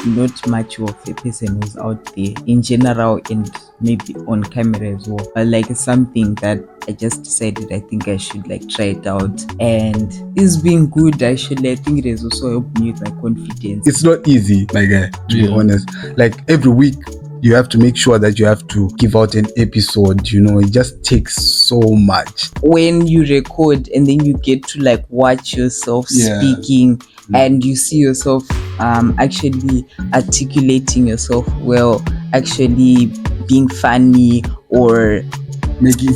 not much of a person who's out there in general and maybe on camera as well. But like it's something that I just decided I think I should like try it out, and it's been good actually. I think it has also helped me with my confidence. It's not easy, my guy, to be honest. Like every week you have to make sure that you have to give out an episode, it just takes so much. When you record and then you get to like watch yourself speaking and you see yourself actually articulating yourself well, actually being funny or making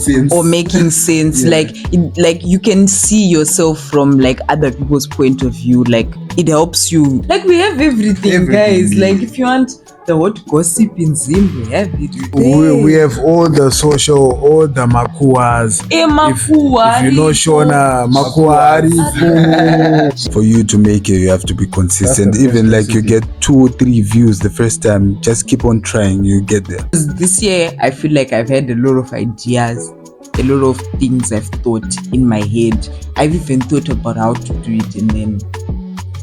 sense. like you can see yourself from like other people's point of view. Like it helps you. Like we have everything guys. Like if you want the hot gossip in Zim, we have it. We have all the makuas. If you know Shona, makuari. For you to make it, you have to be consistent. Even like you get 2 or 3 views the first time, just keep on trying, you get there. This year, I feel like I've had a lot of ideas, a lot of things I've thought in my head. I've even thought about how to do it, and then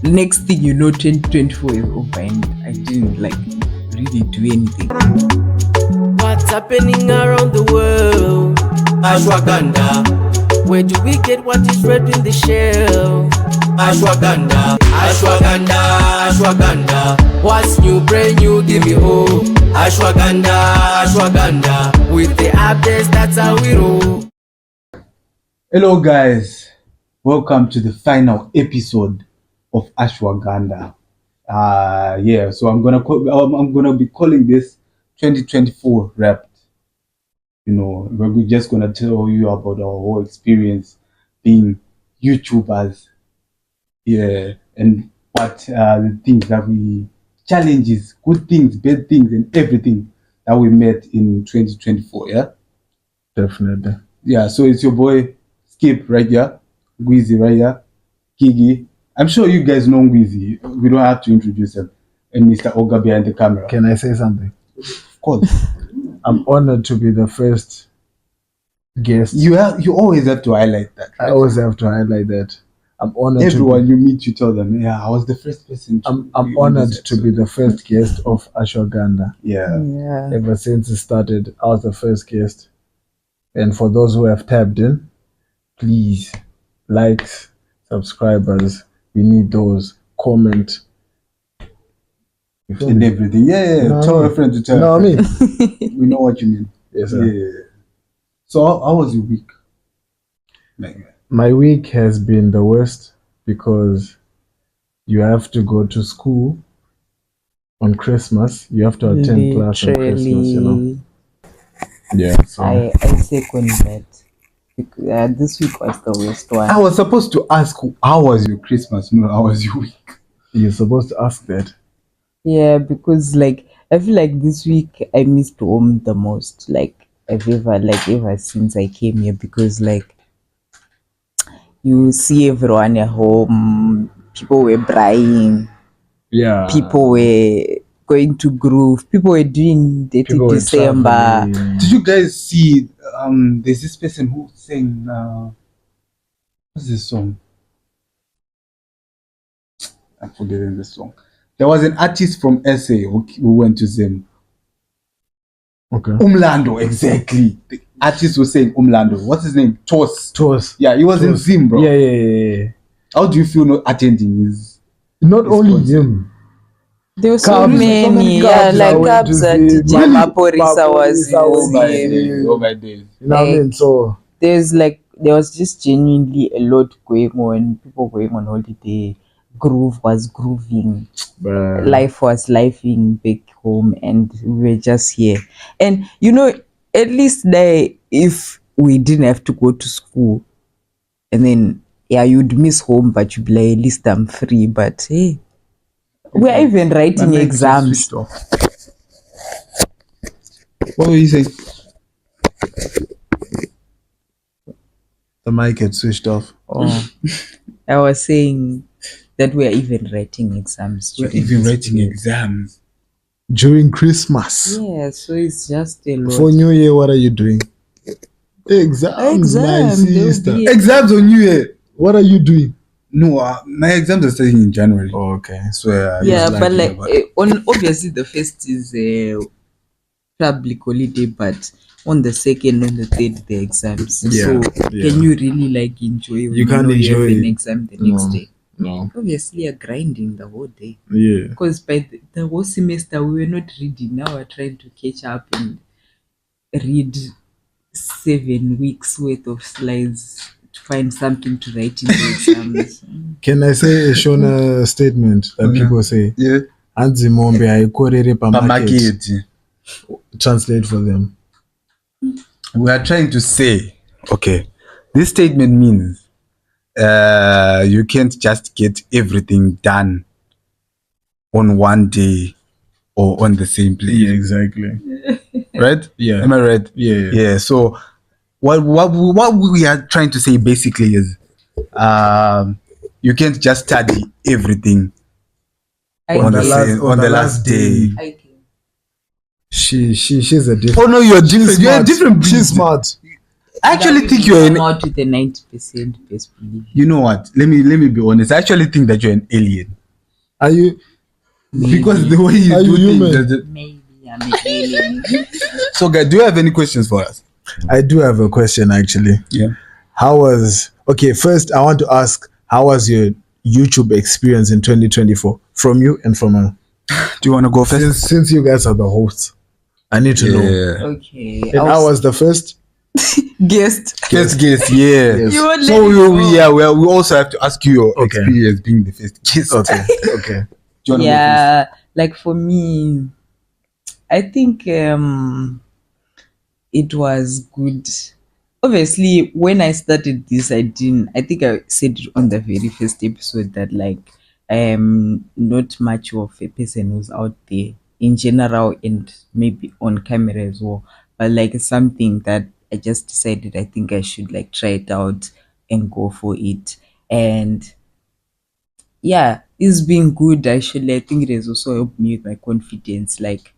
the next thing you know, 2024 is over and I didn't like really do anything. What's happening around the world? Ashwagandha. Where do we get what is red in the shell? Ashwagandha, ashwagandha, ashwagandha. What's new, brand new, give me hope. Ashwagandha, ashwagandha. With the updates, that's how we roll. Hello guys, welcome to the final episode of Ashwagandha. So I'm gonna be calling this 2024 Wrapped. We're just gonna tell you about our whole experience being YouTubers. And what the things that challenges, good things, bad things, and everything that we met in 2024. Yeah, definitely. Yeah, so it's your boy Skip right here, Gweezy right here, Kigi. I'm sure you guys know Gweezy. We don't have to introduce him. And Mr. Oga behind the camera. Can I say something? Of course. I'm honored to be the first guest. You always have to highlight that. Right? I always have to highlight that. I'm honored. Everyone you meet, you tell them, yeah, I was the first person. I'm honored to be the first guest of Ashwagandha. Yeah. Ever since it started, I was the first guest. And for those who have tapped in, please, likes, subscribers, we need those. Comment. And everything. Yeah. Tell a friend to tell. No, I mean, we know what you mean. Yes, sir. Yeah. So how was your week? My week has been the worst because you have to go to school on Christmas. You have to attend class on Christmas, Yeah. So. I second that. This week was the worst one. I was supposed to ask, how was your Christmas? No, how was your week? You're supposed to ask that. Yeah, because like I feel like this week I missed home the most. Like ever since I came here, because like you see everyone at home, people were braaiing, people were going to groove, people were doing dating December. Did you guys see there's this person who sang what's this song? I'm forgetting the song. There was an artist from SA who went to Zim. Okay. Umlando, exactly. The artist was saying Umlando. What's his name? Tos. Yeah, he was in Zim, bro. Yeah. How do you feel not attending his? Not only him. There were so many. Yeah, like Cubs and DJ Maporisa was all my days. You know what I mean? So there was just genuinely a lot going on. People going on holiday. Groove was grooving. Life was lifing back home, and we were just here. And at least if we didn't have to go to school, and then you'd miss home, but you'd be like, at least I'm free. But hey, we're even writing exams. What were you saying? The mic had switched off. Oh, I was saying that we are even writing exams. During Christmas. Yeah, so it's just a lot. For New Year, what are you doing? Exams, my sister. Exams on New Year. What are you doing? No, my exams are starting in January. Oh, okay. So Yeah, but like about on obviously the first is public holiday, but on the second, on the third, the exams. Yeah, So yeah. can you really like enjoy when You can't know you have enjoy an it. exam the next No. day? No. Obviously, you're grinding the whole day. Yeah. Because by the whole semester we were not reading. Now we're trying to catch up and read 7 weeks worth of slides to find something to write in the exams. Can I say a Shona statement that Okay. people say? yeah. Anzi mombe haikorere pamarket. Pamarket. Translate for them. We are trying to say, okay, this statement means you can't just get everything done on one day or on the same place. Yeah, exactly. Right? Yeah. Am I right? Yeah. Yeah. So what we are trying to say basically is you can't just study everything on the last day. Okay. She's a different. Oh no, you're different. You're a Smart. different breed. She's smart. I actually think you're come an. out with a 90% best belief. You know what? Let me be honest. I actually think that you're an alien Are you? because the way you Are do you human? things. Maybe I'm an alien. So, guys, do you have any questions for us? I do have a question actually. Yeah. Okay, first I want to ask, how was your YouTube experience in 2024 from you and from her? Do you want to go first? Since you guys are the hosts, I need to know. Okay. And I was the first. guest. First guest, yeah. Yes. You won't So let me go. we also have to ask you your Okay. experience being the first guest. Okay. Okay. Do you wanna go Yeah, like for me, I think it was good. Obviously, when I started this, I think I said it on the very first episode that like I am not much of a person who's out there in general and maybe on camera as well. But like it's something that I just decided I think I should like try it out and go for it. And yeah, it's been good actually. I think it has also helped me with my confidence. Like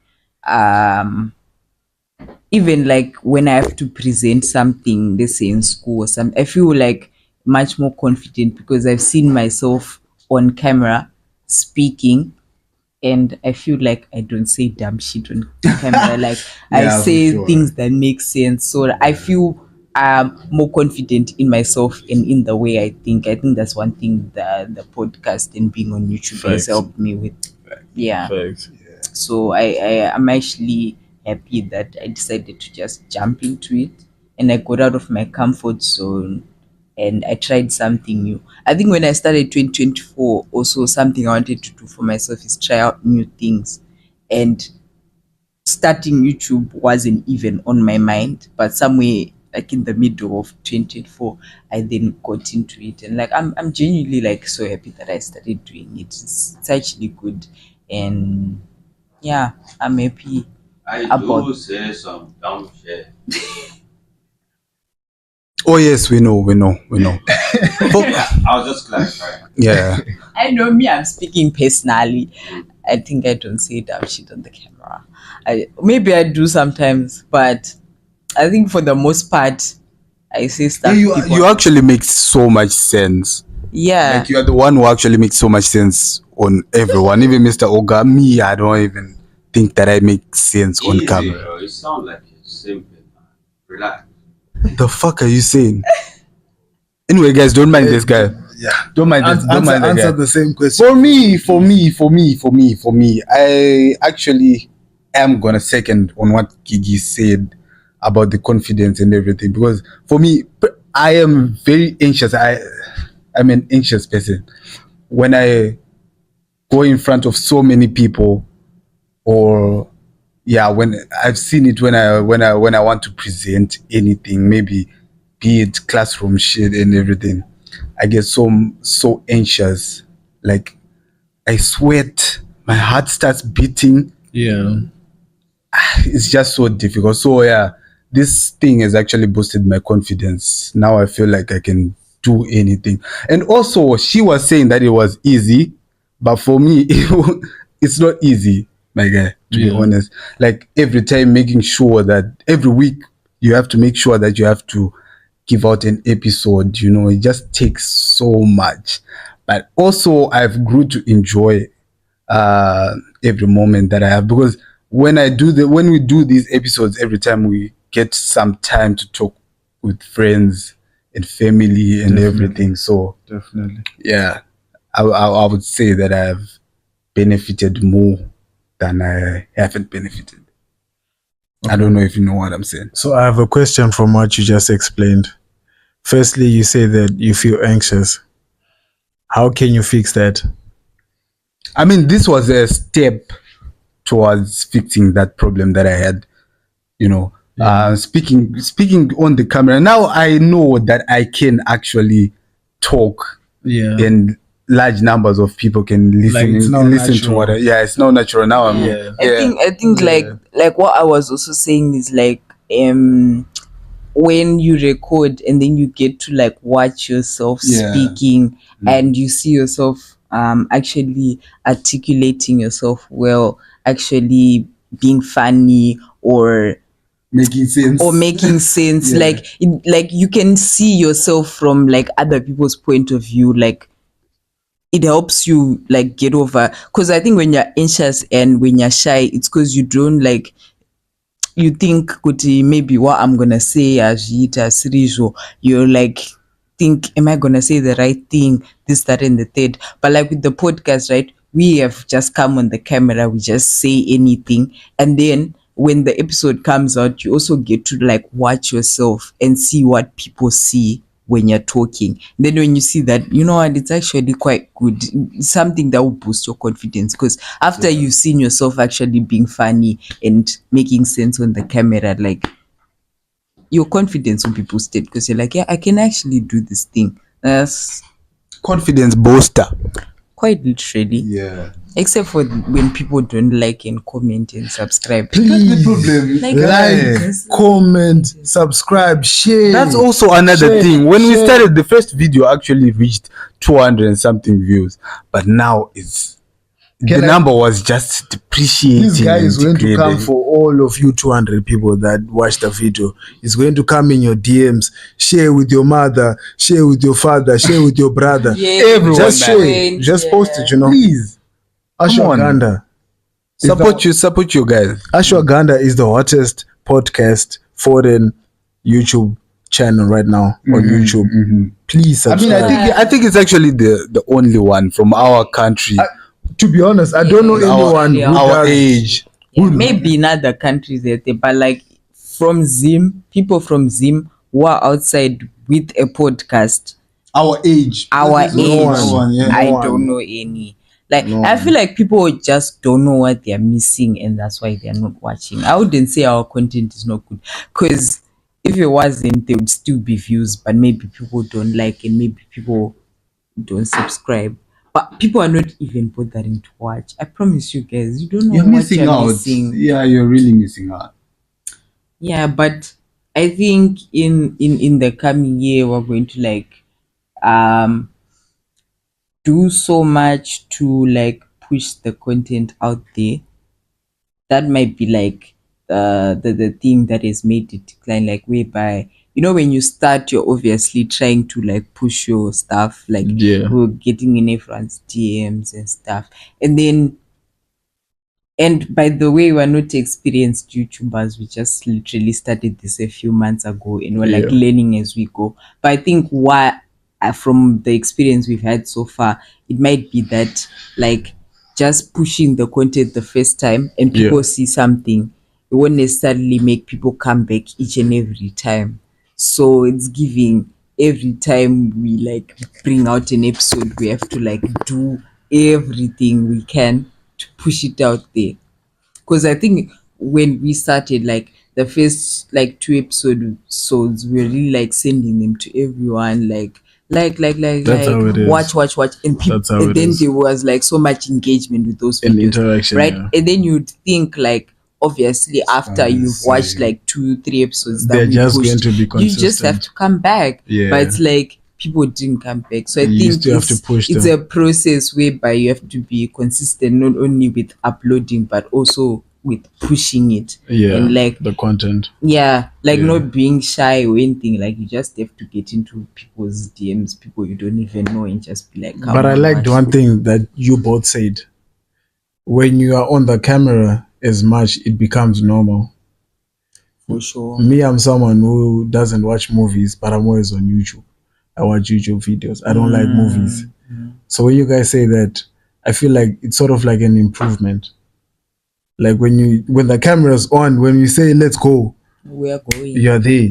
even like when I have to present something, let's say in school or something, I feel like much more confident because I've seen myself on camera speaking and I feel like I don't say dumb shit on camera. Like I Yeah, for say sure. things that make sense. So I feel more confident in myself and in the way I think. I think that's one thing that the podcast and being on YouTube has Facts. helped me with. Yeah. Thanks. So I'm actually happy that I decided to just jump into it and I got out of my comfort zone and I tried something new. I think when I started 2024, also something I wanted to do for myself is try out new things. And starting YouTube wasn't even on my mind, but somewhere like in the middle of 2024, I then got into it. And like I'm genuinely like so happy that I started doing it. It's actually good. And yeah, I'm happy. I About- do say some dumb shit. Oh yes, we know. I was just clarifying. Yeah. I know me, I'm speaking personally. I think I don't say dumb shit on the camera. Maybe I do sometimes, but I think for the most part, I say stuff. people- You actually make so much sense. yeah. Like you are the one who actually makes so much sense on everyone. Even Mr. Oga, me, I don't even think that I make sense on Easy, camera. bro. You sound like you're simple, man. Relax. The fuck are you saying? Anyway, guys, don't mind this guy. Yeah. Don't mind this. Don't mind the Answer guy. the same question. For me, I actually am gonna second on what Gigi said about the confidence and everything because for me, I am very anxious. I'm an anxious person. When I go in front of so many people, or when I've seen it when I want to present anything, maybe be it classroom shit and everything, I get so anxious. Like I sweat, my heart starts beating. Yeah. It's just so difficult. So yeah, this thing has actually boosted my confidence. Now I feel like I can do anything. And also, she was saying that it was easy, but for me, it's not easy, my guy. To be honest, like every time making sure that every week you have to make sure that you have to give out an episode. It just takes so much. But also, I've grew to enjoy every moment that I have, because when we do these episodes, every time we get some time to talk with friends and family and everything. So Definitely. yeah, I would say that I've benefited more than I haven't benefited. I don't know if you know what I'm saying. So I have a question from what you just explained. Firstly, you say that you feel anxious. How can you fix that? I mean, this was a step towards fixing that problem that I had. Speaking on the camera now, I know that I can actually talk, and large numbers of people can listen it's now listen to natural. what it's now natural now. I think like what I was also saying is like when you record and then you get to like watch yourself speaking and you see yourself actually articulating yourself well, actually being funny or making sense. like you can see yourself from like other people's point of view. Like it helps you like get over, because I think when you're anxious and when you're shy, it's because you don't like, you think kuti maybe what I'm gonna say as Sirijo, you're like think, am I gonna say the right thing, this, that and the third. But like with the podcast, right, we have just come on the camera, we just say anything, and then when the episode comes out, you also get to like watch yourself and see what people see when you're talking. Then when you see that, you know what, it's actually quite good. It's something that will boost your confidence, because after you've seen yourself actually being funny and making sense on the camera, like your confidence will be boosted, because you're like, yeah, I can actually do this thing. That's confidence booster. Quite literally. Yeah. Except for when people don't like and comment and subscribe. Please, that's the problem. like, comment, subscribe, share. That's also another thing. When we started, the first video actually reached 200 and something views, but now the number was just depreciating. This guy is going to come for all of you 200 people that watch the video. He's going to come in your DMs, share with your mother, share with your father, share with your brother. Everyone, just share, just post it, please. Ashwagandha. Support you guys. Ashwagandha is the hottest podcast foreign YouTube channel right now on YouTube. Please subscribe. I mean, I think it's actually the only one from our country. To be honest, I don't know anyone who our does. age. Maybe in other countries there, but like from Zim, people from Zim who are outside with a podcast, Our age. I one. don't know any. Like I feel like people just don't know what they're missing, and that's why they're not watching. I wouldn't say our content is not good, because if it wasn't, there would still be views, but maybe people don't like, and maybe people don't subscribe. But people are not even bothering to watch. I promise you guys, you don't know You're what missing you're out. missing. Yeah, you're really missing out. Yeah, but I think in the coming year we're going to like do so much to like push the content out there. That might be like the thing that has made it decline, like whereby, you know, when you start, you're obviously trying to like push your stuff, like we're getting in everyone's DMs and stuff, and by the way, we're not experienced YouTubers. We just literally started this a few months ago, and we're like learning as we go. But I think what from the experience we've had so far, it might be that like just pushing the content the first time and people see something, it won't necessarily make people come back each and every time. So it's giving every time we like bring out an episode, we have to like do everything we can to push it out there. Because I think when we started, like the first like 2 episodes, we were really like sending them to everyone, like That's how it is. watch, and people, That's how and it then is. there was like so much engagement with those And videos, interaction, right? yeah. And then you'd think like, obviously after you've watched like 2-3 episodes that They're we just pushed, going to be you just have consistent. to come back. Yeah. But it's like people didn't come back, so I You think still have to push it's them. a process whereby you have to be consistent, not only with uploading but also with pushing it. Yeah, And like the content. not being shy or anything. Like you just have to get into people's DMs, people you don't even know, and just be like, come But I on, liked watch one thing that you both said. When you are on the camera as much, it becomes normal. for sure. Me, I'm someone who doesn't watch movies, but I'm always on YouTube. I watch YouTube videos. I don't like movies. So when you guys say that, I feel like it's sort of like an improvement. Like when the camera's on, when you say let's go, We are going. you're there.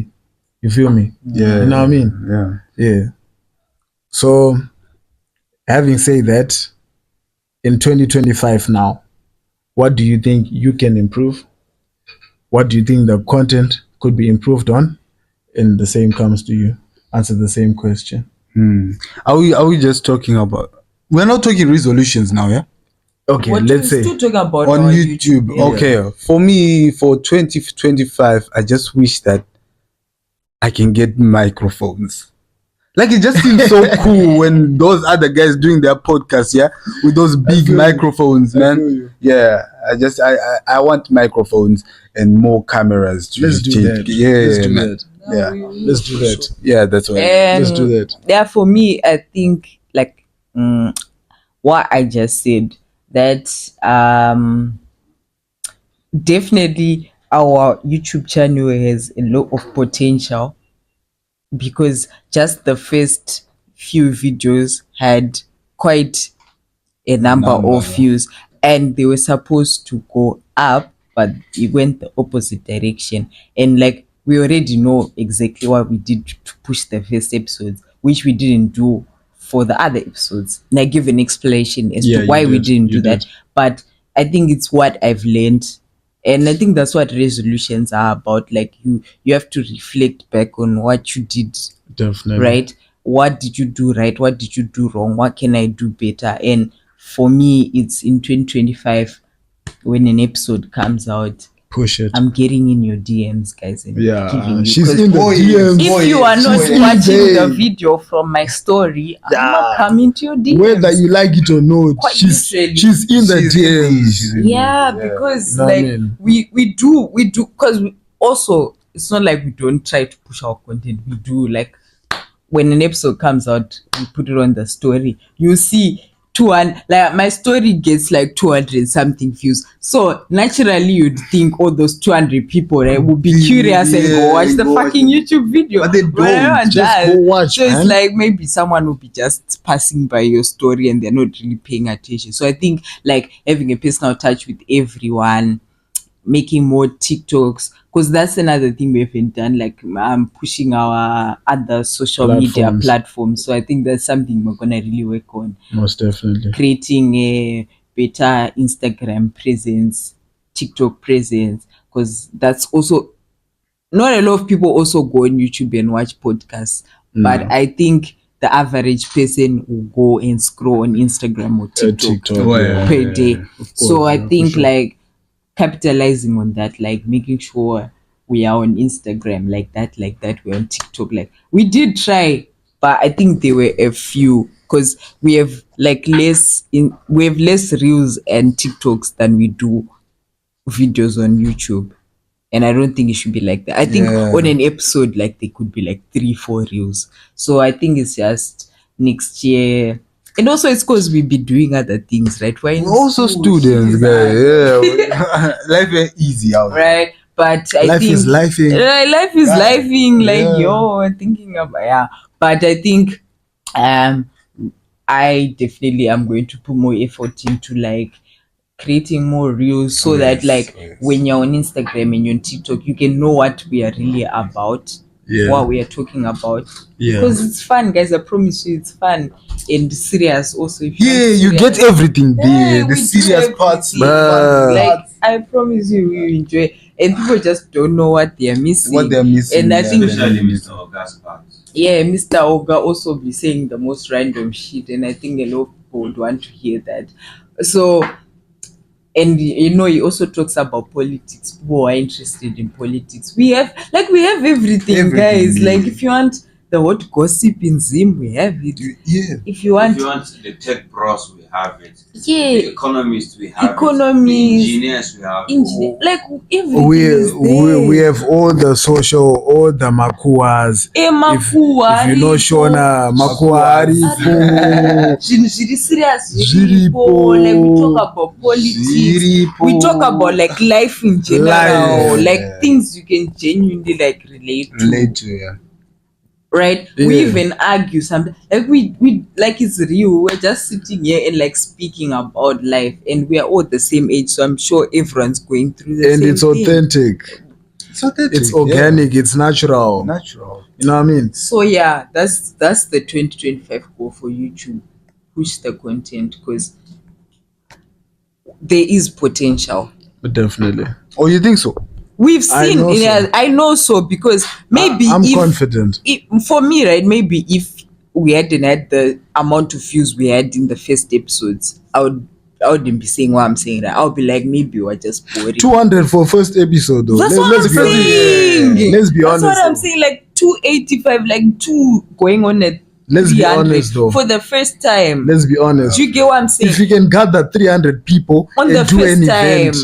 You feel me? Yeah. You know what I mean? Yeah. Yeah. So having said that, in 2025 now, what do you think you can improve? What do you think the content could be improved on? And the same comes to you. Answer the same question. Are we just talking about? We're not talking resolutions now, yeah. Okay, What let's we're say still talking about On our YouTube. yeah. Okay. For me, for 2025, I just wish that I can get microphones. Like it just seems so cool when those other guys doing their podcasts, yeah, with those big feel you. microphones, I man. feel you. Yeah, I want microphones and more cameras to Let's just do change. that. Yeah, Let's do man. that. Yeah, Let's do that. yeah, that's what. Let's do that. Yeah, for me, I think like what I just said, that definitely our YouTube channel has a lot of potential, because just the first few videos had quite a number of views, and they were supposed to go up, but it went the opposite direction. And like we already know exactly what we did to push the first episodes, which we didn't do for the other episodes. And I give an explanation as Yeah, to you why we did. didn't You do that. did. But I think it's what I've learned, and I think that's what resolutions are about. Like you have to reflect back on what you did Definitely. right. What did you do right? What did you do wrong? What can I do better? And for me, it's in 2025 when an episode comes out, Push it. I'm getting in your DMs, guys, and Yeah, giving you, she's 'cause in the DMs. if you are not She's in watching there. the video from my story, I'm not coming to your DMs. Whether you like it or not, Quite she's literally. in the She's in DMs. these. Yeah, because You know what I like mean? we do because also it's not like we don't try to push our content. We do. Like when an episode comes out, we put it on the story. You see 200, like my story gets like 200 something views. So naturally you'd think all those 200 people, right, would be curious and go watch the fucking YouTube video. But they don't. everyone Just does. go watch, So it's man. like maybe someone will be just passing by your story and they're not really paying attention. So I think like having a personal touch with everyone, making more TikToks, because that's another thing we haven't done, like pushing our other social media platforms. So I think that's something we're gonna really work on, Most definitely. creating a better Instagram presence, TikTok presence, because that's also not a lot of people also go on YouTube and watch podcasts, but I think the average person will go and scroll on Instagram or TikTok, per day. So I think like capitalizing on that, like making sure we are on Instagram like that, we're on TikTok. Like we did try, but I think there were a few, because we have like less reels and TikToks than we do videos on YouTube. And I don't think it should be like that. I think on an episode, like there could be like 3-4 reels. So I think it's just next year. And also it's because we be doing other things, right? We're Also students, guys. Yeah, life ain't easy out there. right? But I Life think is lifing. life is lifing, like thinking about But I think I definitely am going to put more effort into like creating more reels, so that like when you're on Instagram and you're on TikTok, you can know what we are really about, what we are talking about. Because it's fun, guys. I promise you, it's fun and serious also. If You get everything there. we The do serious parts, everything. Like I promise you, we enjoy, and people just don't know what they are missing. And I think Especially Mr. Oga's part. Mr. Oga also be saying the most random shit, and I think a lot of people would want to hear that. So, and he also talks about politics. People are interested in politics. We have everything, guys. Like if you want the hot gossip in Zim, we have it. Yeah. If you want, the tech bros, we have it. yeah, The economists, we have it. economies, The engineers, we have engineer, it. like everything is we there. have all the social, all the makuas. Makua, If you know Shona, makua aripo. zvinhu zviri serious Zviripo. zviripo. Like we talk about politics, we talk about like life in general, Life. like things you can genuinely like relate to. Yeah. Right? Yeah. We even argue sometimes. Like we like it's real. We're just sitting here and like speaking about life, and we are all the same age, so I'm sure everyone's going through the And same it's thing. authentic. It's authentic. It's organic. It's natural. Natural. You know what I mean? So yeah, that's the 2025 goal for YouTube. Push the content because there is potential. But definitely. Oh, you think so? We've I seen, know so. yeah, I know so because maybe I'm if confident. for me, right, maybe if we hadn't had the amount of views we had in the first episodes, I wouldn't be saying what I'm saying. Right? I'll be like, maybe we're just boring. 200 for first episode though. That's what I'm saying. Let's be That's honest. what I'm though. saying. Like 285, like 2 going on at Let's be 300 honest though. for the first time. Let's be honest. Do you get what I'm saying? If you can gather 300 people On and the do first an time, event,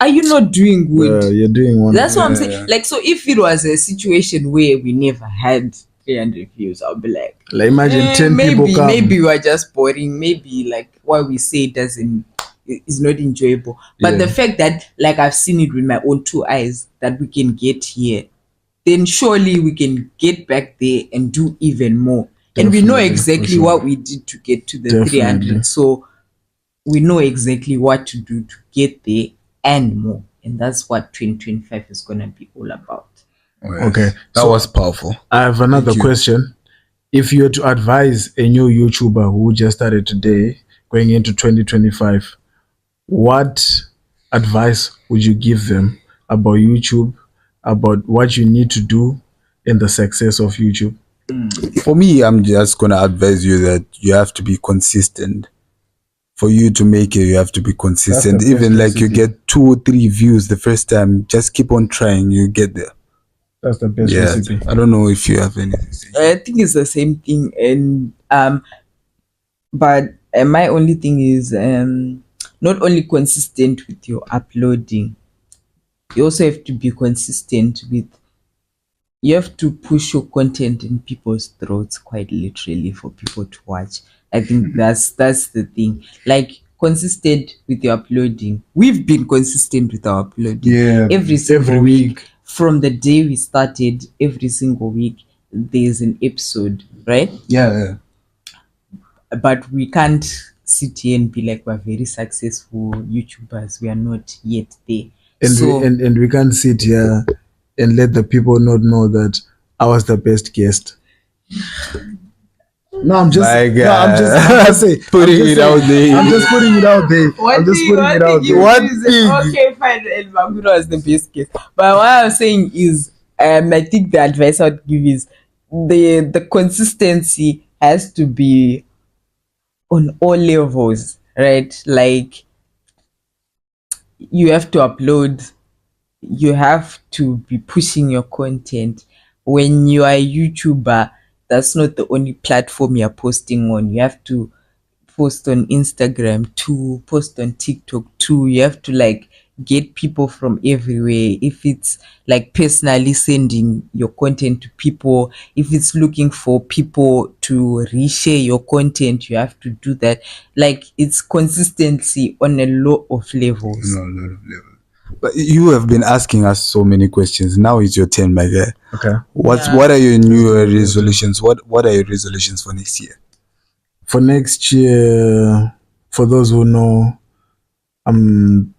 are you not doing good? you're doing one. That's what I'm Yeah, saying. yeah. Like, so if it was a situation where we never had 300 views, I'll be like, Like imagine 10 maybe, people come. maybe we're just boring. Maybe like what we say is not enjoyable. But Yeah. the fact that like I've seen it with my own 2 eyes that we can get here, then surely we can get back there and do even more. And we know Definitely, for exactly sure. what we did to get to the Definitely. 300. So we know exactly what to do to get there and more. And that's what 2025 is going to be all about. Okay. That So was powerful. I have another Thank you. question. If you were to advise a new YouTuber who just started today, going into 2025, what advice would you give them about YouTube, about what you need to do in the success of YouTube? For me, I'm just gonna advise you that you have to be consistent. For you to make it, you have to be consistent. That's the Even best like you recipe. get 2 or 3 views the first time, just keep on trying. You get there. That's the best Yeah. recipe. I don't know if you have anything to say. I think it's the same thing. And but my only thing is not only consistent with your uploading, you also have to be consistent with, you have to push your content in people's throats quite literally for people to watch. I think that's the thing. Like consistent with your uploading. We've been consistent with our uploading. Yeah. Every single Every week. From the day we started, every single week there's an episode, right? Yeah. But we can't sit here and be like we're very successful YouTubers. We are not yet there. And, So and we can't sit here and let the people not know that I was the best guest. No, I'm just, My no, I'm just saying, Putting it out there. I'm just putting it out there. One I'm just thing- putting one it out thing there. you One use- thing. Okay, fine. El Maguro was the best case. But what I'm saying is, I think the advice I'd give is the consistency has to be on all levels, right? Like you have to upload, you have to be pushing your content. When you are a YouTuber, that's not the only platform you're posting on. You have to post on Instagram too, post on TikTok too. You have to like get people from everywhere. If it's like personally sending your content to people, if it's looking for people to reshare your content, you have to do that. Like it's consistency on a lot of levels. No, a lot of levels. But you have been asking us so many questions. Now it's your turn, my guy. Okay. What are your new resolutions? What are your resolutions for next year? For next year, for those who know, I'm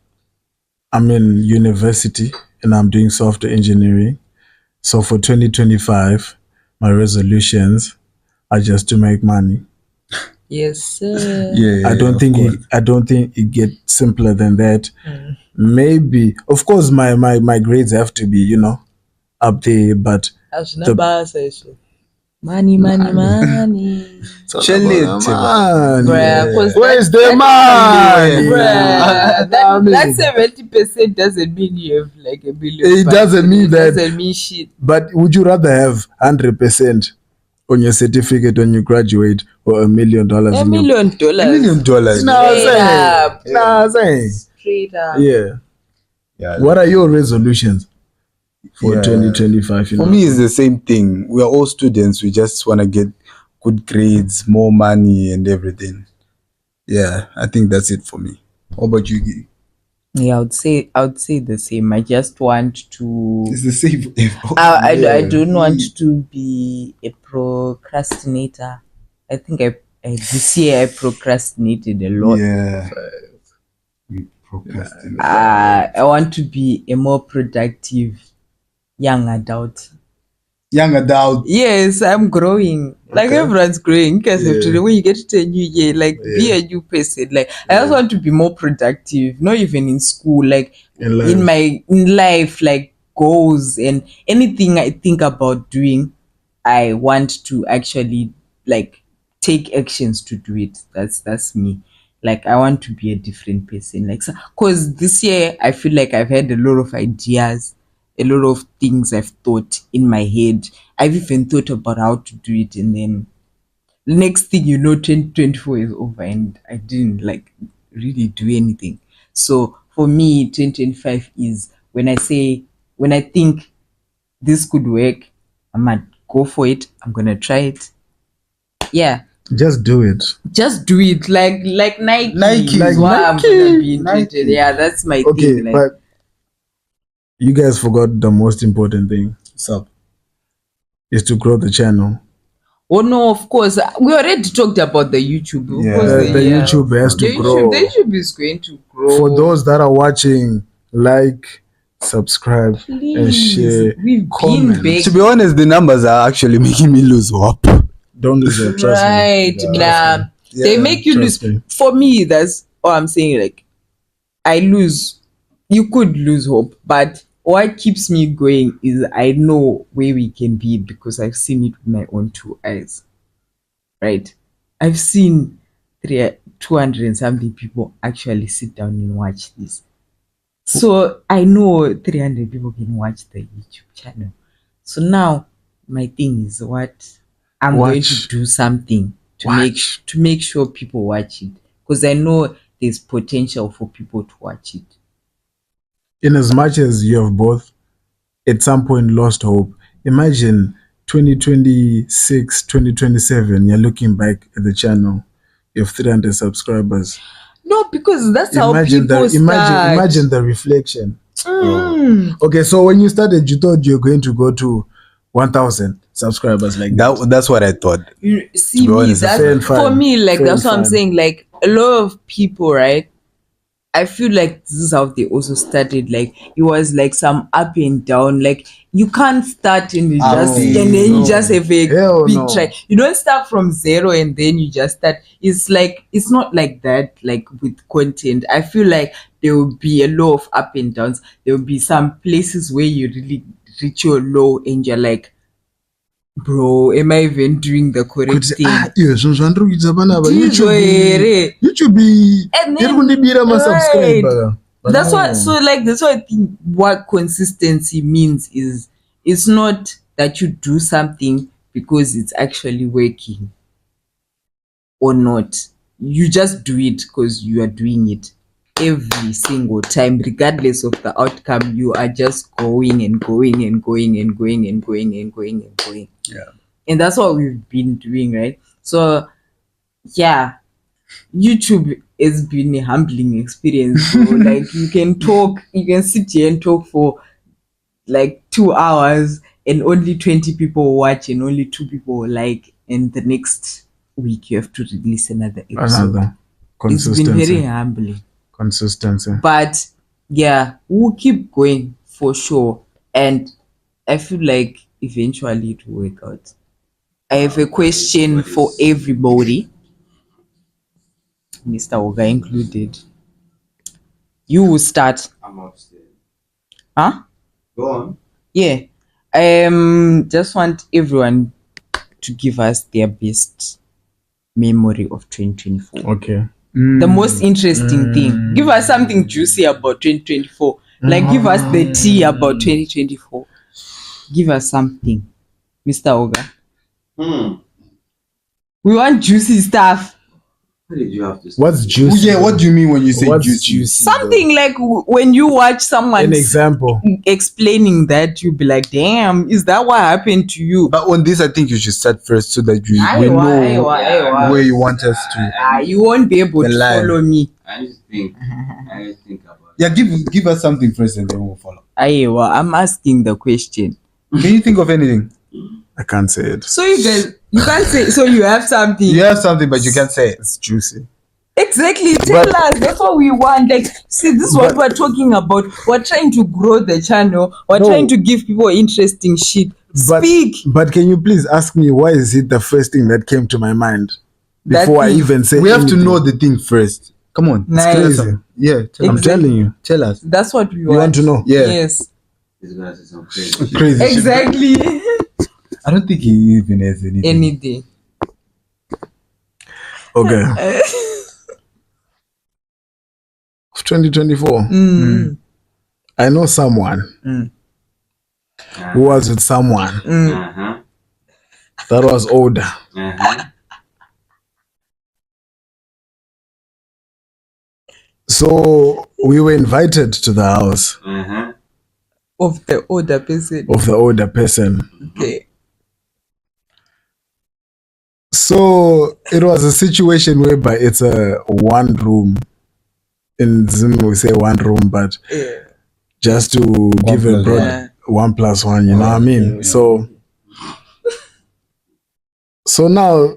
in university and I'm doing software engineering. So for 2025, my resolutions are just to make money. Yes, sir. Yeah, I don't think it gets simpler than that. Maybe, of course, my grades have to be, up there, but Money. Chill it, Man, Bruh, 'cause where's the that- money? Bruh, I mean, that 70% doesn't mean you have like a billion. It bucks. doesn't mean It that- doesn't mean shit. But would you rather have 100% on your certificate when you graduate or $1 million? $1 in your- million. $1 million. Nah, saying. Straight up. Yeah. Yeah. What are your resolutions for Yeah. 2025? For me, it's the same thing. We are all students. We just want to get good grades, more money, and everything. Yeah, I think that's it for me. How about you, Gui? Yeah, I would say the same. I just want to. It's the same. I don't want to be a procrastinator. I think I this year I procrastinated a lot. Yeah. We procrastinate. I want to be a more productive young adult. Young adult. Yes, I'm growing. Like everyone's growing. Because when you get to a new year, like be a new person. Like I also want to be more productive. Not even in school, like in life, like goals and anything I think about doing, I want to actually like take actions to do it. That's me. Like I want to be a different person. Like because this year I feel like I've had a lot of ideas, a lot of things I've thought in my head. I've even thought about how to do it, and then the next thing you know, 2024 is over and I didn't like really do anything. So for me, 2025 is when I think this could work, I might go for it. I'm gonna try it. Yeah. Just do it. Just do it. Like Nike. Nike. Like what I'm gonna be Nike. interested. Yeah, that's my Okay, thing. Like, but you guys forgot the most important thing. What's up? Is to grow the channel. oh no, of course. We already talked about the YouTube. Of Yeah. course, The YouTube has to grow. The YouTube is going to grow. For those that are watching, like, subscribe, and Please, share. we've comment. been big. To be honest, the numbers are actually making me lose hope. Don't lose your trust. me. Right, nah. They make you lose. trust me. For me, that's all I'm saying. Like, I lose. You could lose hope, but what keeps me going is I know where we can be because I've seen it with my own two eyes. Right? I've seen 200 and something people actually sit down and watch this. So I know 300 people can watch the YouTube channel. So now my thing is what I'm going to do something to make sure people watch it, because I know there's potential for people to watch it. In as much as you have both at some point lost hope, imagine 2026, 2027, you're looking back at the channel, you have 300 subscribers. No, because that's how Imagine people start. imagine the reflection. Mm. Okay, so when you started, you thought you're going to go to 1,000 subscribers like that. That's what I thought. You see To be me, honest, that's fair and for fine. me, like Fair that's and what I'm fine. saying. Like a lot of people, right? I feel like this is how they also started. Like it was like some up and down. Like you can't start and you just no, and then you no. just have a Hell big no. try. You don't start from zero and then you just start. It's like it's not like that. Like with content, I feel like there will be a lot of up and downs. There will be some places where you really reach your low and you're like, bro, am I even doing the correct thing? iyo zvinhu zvandiri bana Ndizvo here. YouTube And then- iri kundibira masubscriber. But That's no. what that's what I think what consistency means is it's not that you do something because it's actually working or not. You just do it because you are doing it every single time, regardless of the outcome. You are just going and going and going and going and going and going and going. Yeah. And that's what we've been doing, right? So yeah, YouTube has been a humbling experience. So like you can sit here and talk for like 2 hours and only 20 people watch and only 2 people like, and the next week you have to release another episode. Another It's been very consistency. humbling. Consistency. But yeah, we'll keep going for sure. And I feel like eventually it will work out. I have a question for everybody, Mr. Oga included. You will start. I'm upstairs. Huh? Go on. Yeah. Just want everyone to give us their best memory of 2024. Okay. The most interesting thing. Give us something juicy about 2024. Like give us the tea about 2024. Give us something, Mr. Oga. We want juicy stuff. What did you have to say? What's juicy? Yeah, what do you mean when you say What's juicy? juicy? Something like when you watch someone An example. explaining that, you be like, damn, is that what happened to you? But on this, I think you should start first so that we Aiwa, know aiwa. where you want us to. You won't be able The to line. follow me. I need to think. I need to think about it. Yeah, give us something first and then we'll follow. Aiwa, I'm asking the question. Can you think of anything? I can't say it. So you guys, you can't say, so you have something. You have something, but you can't say it. It's juicy. Exactly, tell us. That's what we want. Like, see, this is what we're talking about. We're trying to grow the channel. We're trying to give people interesting shit. Speak. But can you please ask me why is it the first thing that came to my mind That before I thing. even say We have to anything? know the thing first. Come on. Nice. Tell us something. Yeah, tell I'm us. telling you. Tell us. That's what we You want to know? Yeah. Yes. He's gonna say some crazy shit. Crazy. shit. Exactly. I don't think he even has anything. Any day. Okay. 2024. I know someone who was with someone Uh-huh. that was older. Uh-huh. So we were invited to the house Uh-huh. Of the older person. of the older person. Okay. So it was a situation whereby it's a one room. In Zim we say one room, but Yeah. just to give a plus broad one. 1+1, you know what I mean? yeah. So now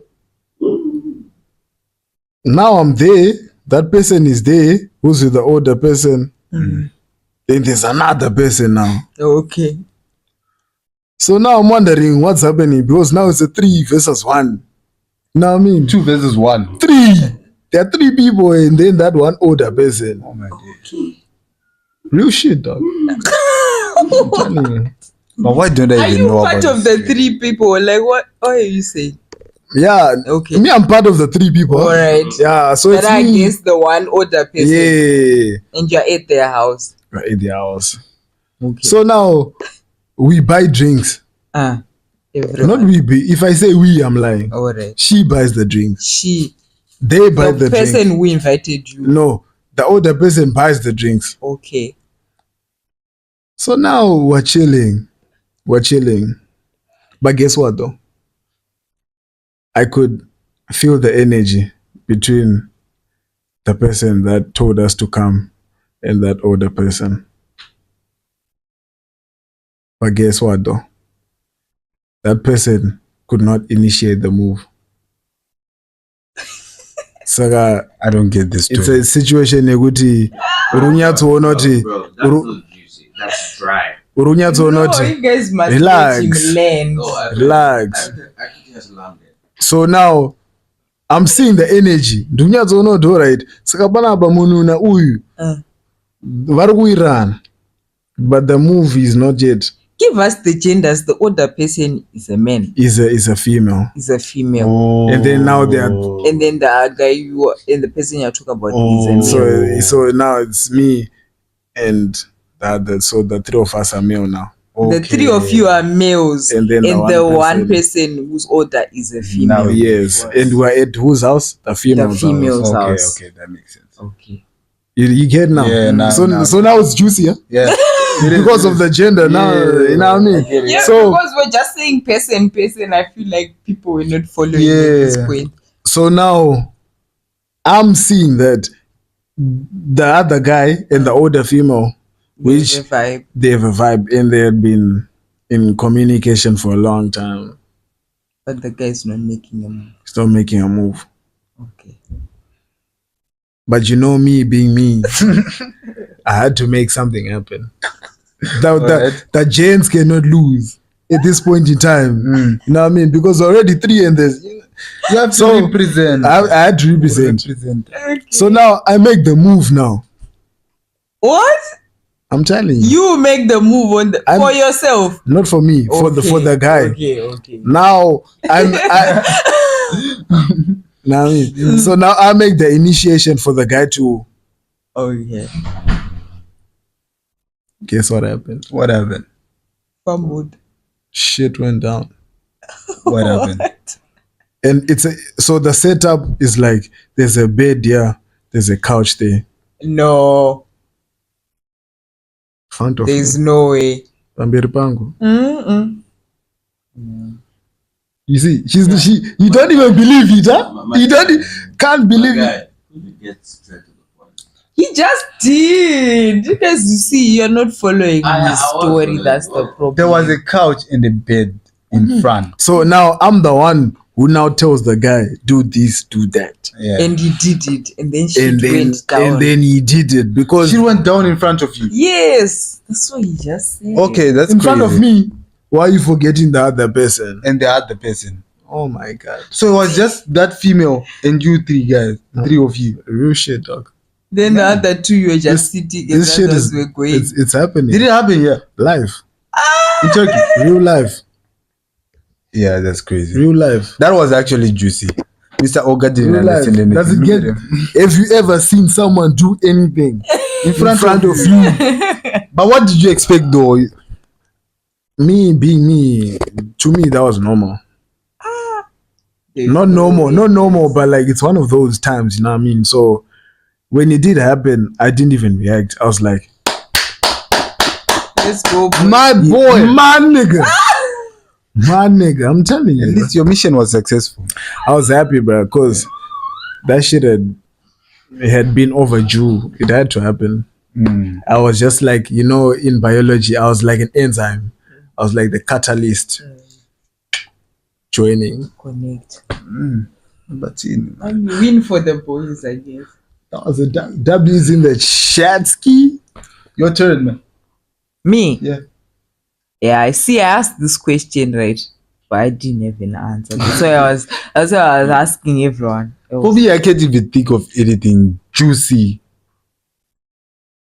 I'm there, that person is there, who's with the older person, then there's another person now. Okay. So now I'm wondering what's happening, because now it's a 3 versus 1. You know what I mean? 2 versus 1. 3. There are 3 people and then that one older person. Oh my god. Real shit, dog. I'm telling you. But why don't I Are even you know part about of this? the 3 people? Like, what are you saying? Yeah. Okay. Me, I'm part of the 3 people. All right. Yeah, so But it's I me. guess the one older person. Yeah. And you're at their house. Right in the house. Okay. So now we buy drinks. Everyone. Not we be. If I say we, I'm lying. All right. She buys the drinks. She. They buy The the person drinks. who invited you. No, the older person buys the drinks. Okay. So now we're chilling. But guess what though? I could feel the energy between the person that told us to come and that older person. But guess what though? That person could not initiate the move. Saka, I don't get this it's story. a situation ekuti urunyatsoona kuti Bro, that's not juicy. That's dry. urunyatsoona No, kuti you guys must Relax. let him land. Oh, I relax. I just landed. So now I'm seeing the energy. Ndunyatsoona kuti alright, saka panapa munhu na uyu vari kuirana, but the move is not yet. Give us the genders. The older person is a man. Is a female, Is a female. Oh. and then now they are. And then the guy you are, and the person you're talking about is a male. So now it's me and so the 3 of us are male now. The 3 of you are males, And then the the one one person who's older is a Now, female. Yes, and we're at whose house? The female's The female's house. house. Okay, that makes sense. Okay. You get now? Yeah, now- so now. now it's juicy, yeah? Yeah. Because of the gender now, you know what I mean? Yeah, So because we're just saying person. I feel like people will not follow you at this Yeah. point. so now I'm seeing that the other guy and the older female, which The vibe. they have a vibe and they had been in communication for a long time. But the guy is not making a move. Still making a move. Okay. But you know me being me, I had to make something happen. That James cannot lose at this point in time. You know what I mean? Because already 3 and there's You have to So, represent. I had to represent. Represent. So now I make the move now. What? I'm telling you. You make the move on for yourself. Not for me, for the guy. Okay. Now so now I make the initiation for the guy to. Okay. Guess what happened? What happened? Famud. Shit went down. What happened? And so the setup is like there's a bed here, there's a couch there. No. Front of There's me. no way. Pamberi pangu. Mm-mm. You see, you don't even believe it, huh? Can't believe it. Get straight to the point. He just did. Because you see, you're not following his story. That's the problem. There was a couch in the bed in front. So now I'm the one who now tells the guy, do this, do that. Yeah. And he did it. And then she went down. And then he did it because She went down in front of you. Yes. That's what he just said. Okay, that's in crazy. front of me. Why are you forgetting the other person? And the other person. Oh my god. So it was just that female and you three guys. Three of you. Real shit, dog. Then the other two, you were just sitting and This shit others is were going. it's happening. Did it happen here? Live. In Turkey? Real life. Yeah, that's crazy. Real life. That was actually juicy. Mr. Oga didn't Real life. understand anything. Does it Look get at him. have you ever seen someone do anything in front of you? you? But what did you expect though? Me being me, to me that was normal. There's Not no normal, way. but like it's one of those times, you know what I mean? So when it did happen, I didn't even react. I was like, Let's go. Boy. My boy. my nigga. My nigga, I'm telling At you. least your mission was successful. I was happy, bro, because that shit had been overdue. It had to happen. I was just like, in biology, I was like an enzyme. I was like the catalyst joining. Connect. But And you win for the boys, I guess. That was a W's in the chat ski. your turn, man. Me? Yeah. Yeah, I see. I asked this question, right? But I didn't have an answer. That's why I was asking everyone. For me, I can't even think of anything juicy.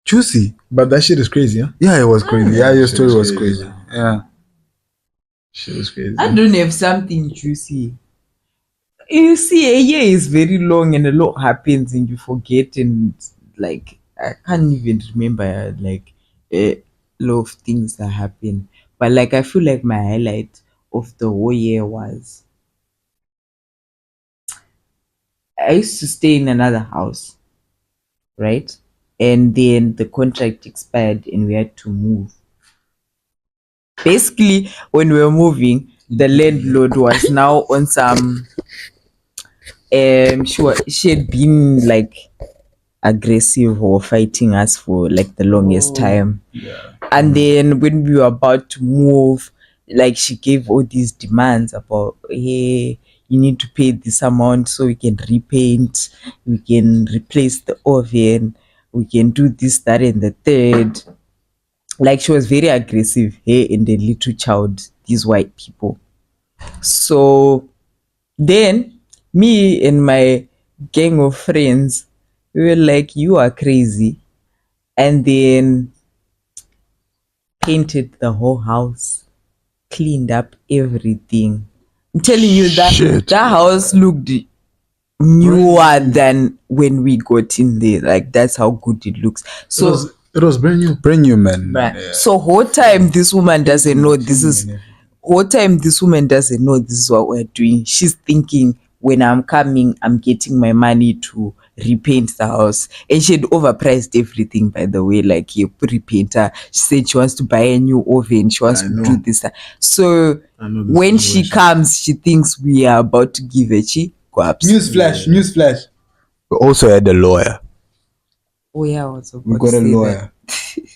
Juicy? But that shit is crazy, huh? Yeah, it was crazy. Yeah, your Shit story is was crazy. crazy. Yeah. Shit is crazy. I don't have something juicy. You see, a year is very long and a lot happens and you forget, and like I can't even remember like a lot of things that happen. But like I feel like my highlight of the whole year was I used to stay in another house, right? And then the contract expired and we had to move. Basically, when we were moving, the landlord was now on some she had been like aggressive or fighting us for like the longest time. And then when we were about to move, like she gave all these demands about, hey, you need to pay this amount so we can repaint, we can replace the oven, we can do this, that, and the third. Like she was very aggressive, hey, and the little child, these white people. So then me and my gang of friends, we were like, you are crazy. And then painted the whole house, cleaned up everything. I'm telling you that that house looked newer than when we got in there. Like that's how good it looks. So It was brand new. Brand new, man. right. Yeah. So whole time this woman doesn't know this is what we're doing. She's thinking when I'm coming, I'm getting my money to repaint the house. And she had overpriced everything, by the way, like a repainter. She said she wants to buy a new oven, she wants to do this. So when she comes, she thinks we are about to give her Newsflash. We also had a lawyer. Oh yeah, I was about We got to a say lawyer. that.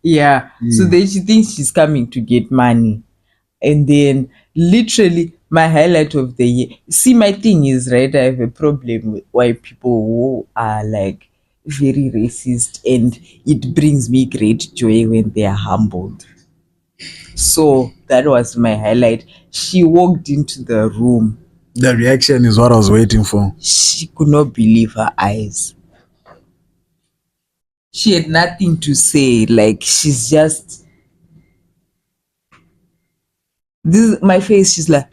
Yeah. So then she thinks she's coming to get money. And then literally my highlight of the year. See, my thing is, right, I have a problem with white people who are like very racist, and it brings me great joy when they are humbled. So that was my highlight. She walked into the room. The reaction is what I was waiting for. She could not believe her eyes. She had nothing to say. Like, she's just this is my face. She's like,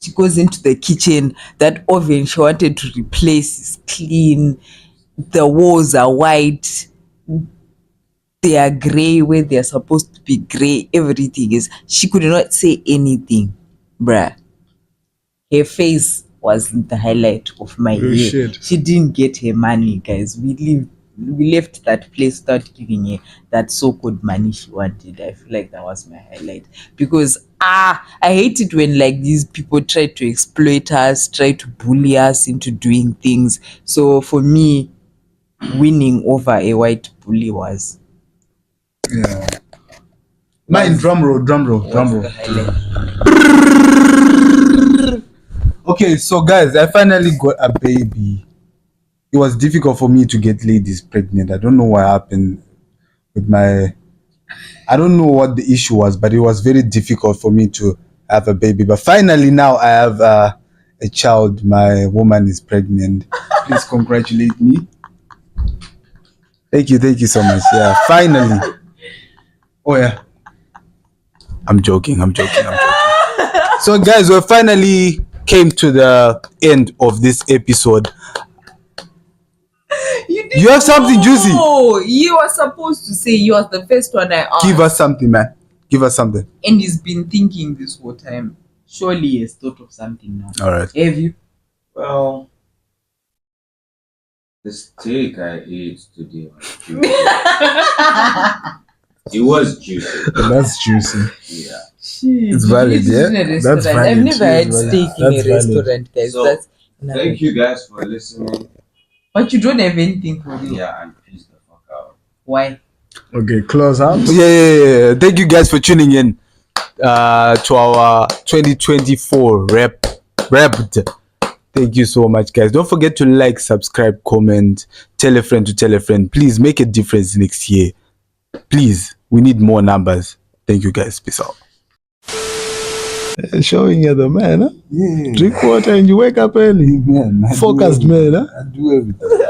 she goes into the kitchen. That oven she wanted to replace is clean. The walls are white. They are gray where they're supposed to be gray. Everything is. She could not say anything, bruh. Her face was the highlight of my Oh, year. shit. She didn't get her money, guys. We left that place without giving her that so-called money she wanted. I feel like that was my highlight because I hate it when like these people try to exploit us, try to bully us into doing things. So for me, winning over a white bully was Yeah. Mine, drum roll. the highlight. Okay, so guys, I finally got a baby. It was difficult for me to get ladies pregnant. I don't know what happened with my. I don't know what the issue was, but it was very difficult for me to have a baby. But finally, now I have a child. My woman is pregnant. Please congratulate me. Thank you so much. Yeah, finally. Oh yeah. I'm joking. So guys, we finally came to the end of this episode. You have something juicy. Oh, you were supposed to say you was the first one I asked. Give us something, man. Give us something. And he's been thinking this whole time. Surely he has thought of something now. All right. Have you? Well, the steak I ate today was juicy. It was juicy. That's juicy. Yeah. It's valid, yeah? That's valid. I've never had It's valid. steak in a That's valid. restaurant, guys. So, That's Thank you guys for listening. But you don't have anything for you. Yeah, and peace the fuck out. Why? Okay, close out. Yeah. Thank you guys for tuning in to our 2024 Wrapped. Thank you so much, guys. Don't forget to like, subscribe, comment, tell a friend to tell a friend. Please make a difference next year. Please, we need more numbers. Thank you, guys. Peace out. Showing you the man, huh? Yeah, Drink water and you wake up early. man. Focused man, huh? I do everything.